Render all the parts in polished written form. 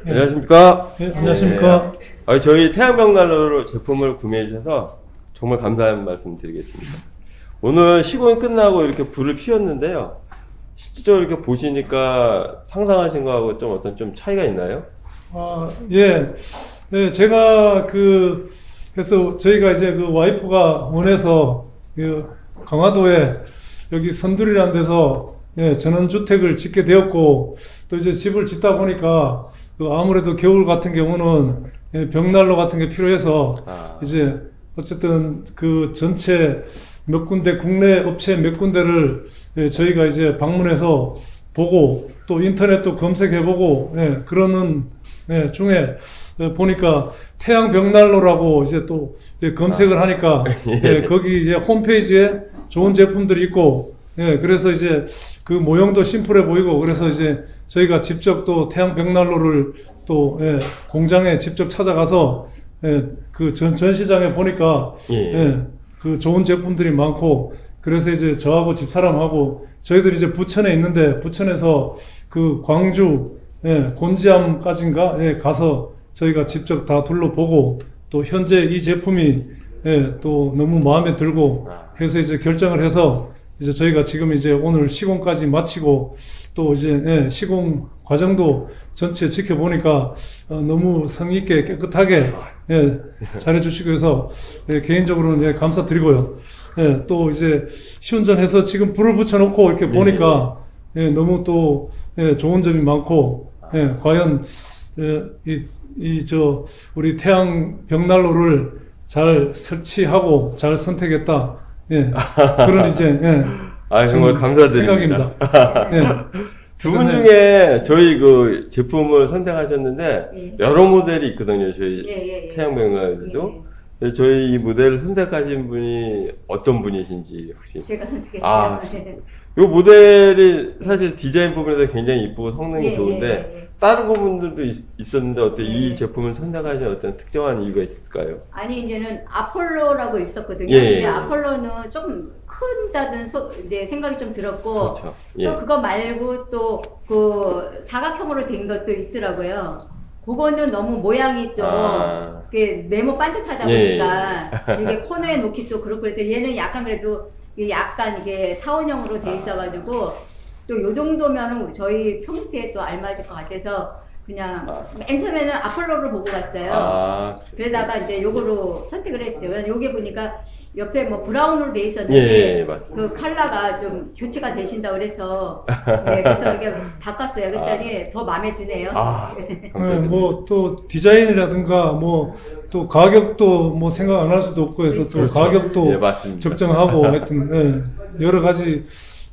안녕하십니까? 네, 안녕하십니까? 저희 태양벽난로 제품을 구매해 주셔서 정말 감사한 말씀 드리겠습니다. 오늘 시공이 끝나고 이렇게 불을 피웠는데요. 실제로 이렇게 보시니까 상상하신 거하고 좀 어떤 좀 차이가 있나요? 예. 네, 제가 그래서 저희가 이제 그 와이프가 원해서 강화도에 여기 선두리라는 데서 전원주택을 짓게 되었고, 또 이제 집을 짓다 보니까 아무래도 겨울 같은 경우는 벽난로 같은 게 필요해서 이제 어쨌든 그 전체 몇 군데 국내 업체 몇 군데를 저희가 이제 방문해서 보고 또 인터넷도 검색해보고 그러는 중에 보니까 태양 벽난로라고 이제 또 검색을 하니까 거기 이제 홈페이지에 좋은 제품들이 있고 그래서 이제 그 모형도 심플해 보이고 그래서 이제 저희가 직접 또 태양 벽난로를 또 공장에 직접 찾아가서 그 전시장에 보니까 그 좋은 제품들이 많고 그래서 이제 저하고 집사람하고 저희들이 이제 부천에 있는데 부천에서 그 광주 곤지암까지인가 가서 저희가 직접 다 둘러보고 또 현재 이 제품이 또 너무 마음에 들고 해서 이제 결정을 해서 이제 저희가 지금 이제 오늘 시공까지 마치고 또 이제 시공 과정도 전체 지켜보니까 너무 성의 있게 깨끗하게 잘해 주시고 해서 개인적으로는 감사드리고요. 또 이제 시운전해서 지금 불을 붙여 놓고 이렇게 보니까 너무 또 좋은 점이 많고 과연 우리 태양 벽난로를 잘 설치하고 잘 선택했다. 그런 이제 정말 감사드립니다. 생각입니다. 두 분 중에 저희 그 제품을 선택하셨는데 여러 모델이 있거든요. 저희 태양 벽난로도. 저희 이 모델을 선택하신 분이 어떤 분이신지 혹시? 제가 선택했어요. 이 모델이 사실 디자인 부분에서 굉장히 이쁘고 성능이 좋은데 다른 부분들도 있었는데 어때 이 제품을 선택하신 어떤 특정한 이유가 있을까요? 아니 이제는 아폴로라고 있었거든요. 근데 아폴로는 좀 큰다는 생각이 좀 들었고 그렇죠. 또 그거 말고 또 그 사각형으로 된 것도 있더라고요. 그거는 너무 모양이 좀 네모 반듯하다 보니까 이게 코너에 놓기 또 그렇고 그래서 얘는 약간 그래도 약간 이게 타원형으로 돼 있어가지고 또 요 정도면은 저희 평소에 또 알맞을 것 같아서 그냥 맨 처음에는 아폴로를 보고 갔어요. 그러다가 이제 요거로 선택을 했죠. 요게 보니까 옆에 뭐 브라운으로 돼 있었는데 그 컬러가 좀 교체가 되신다고 그래서 그래서 이렇게 바꿨어요. 그랬더니 더 마음에 드네요. 뭐 또 디자인이라든가 뭐 또 가격도 뭐 생각 안 할 수도 없고 해서 또 가격도 적정하고 하여튼 여러 가지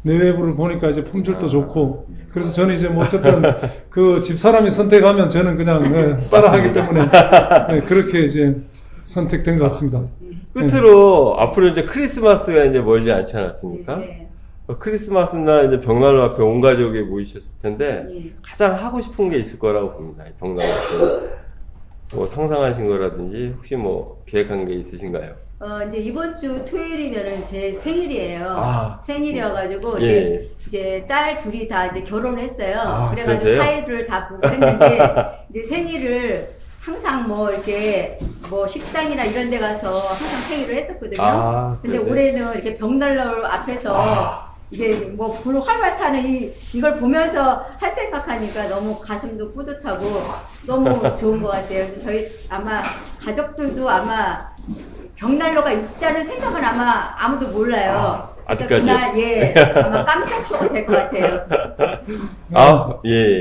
내외부를 보니까 이제 품질도 좋고 그래서 저는 이제 뭐 어쨌든 그 집사람이 선택하면 저는 그냥 따라하기 때문에 그렇게 이제 선택된 것 같습니다. 끝으로 앞으로 이제 크리스마스가 이제 멀지 않지 않았습니까? 크리스마스 날 이제 벽난로 앞에 온 가족이 모이셨을 텐데 가장 하고 싶은 게 있을 거라고 봅니다. 벽난로 앞에 뭐 상상하신 거라든지 혹시 뭐 계획한 게 있으신가요? 이제 이번 주 토요일이면은 제 생일이에요. 생일이어가지고 이제 딸 둘이 다 이제 결혼을 했어요. 그래가지고 사이를 다 보고 했는데 이제 생일을 항상 뭐 이렇게 뭐 식당이나 이런 데 가서 항상 생일을 했었거든요. 근데 올해는 이렇게 벽난로 앞에서 이게 뭐 불 활활 타는 이걸 보면서 할 생각하니까 너무 가슴도 뿌듯하고 너무 좋은 것 같아요. 그래서 저희 아마 가족들도 아마 벽난로가 있다는 생각은 아마 아무도 몰라요. 아직까지. 그날 아마 깜짝 쇼가 될 것 같아요.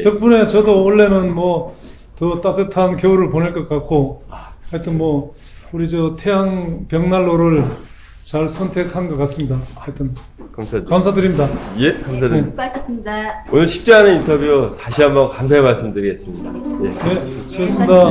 덕분에 저도 원래는 뭐 더 따뜻한 겨울을 보낼 것 같고 하여튼 뭐 우리 저 태양 벽난로를 잘 선택한 것 같습니다. 하여튼 감사드립니다. 감사드립니다. 수고하셨습니다. 오늘 쉽지 않은 인터뷰 다시 한번 감사의 말씀드리겠습니다. 수고하셨습니다.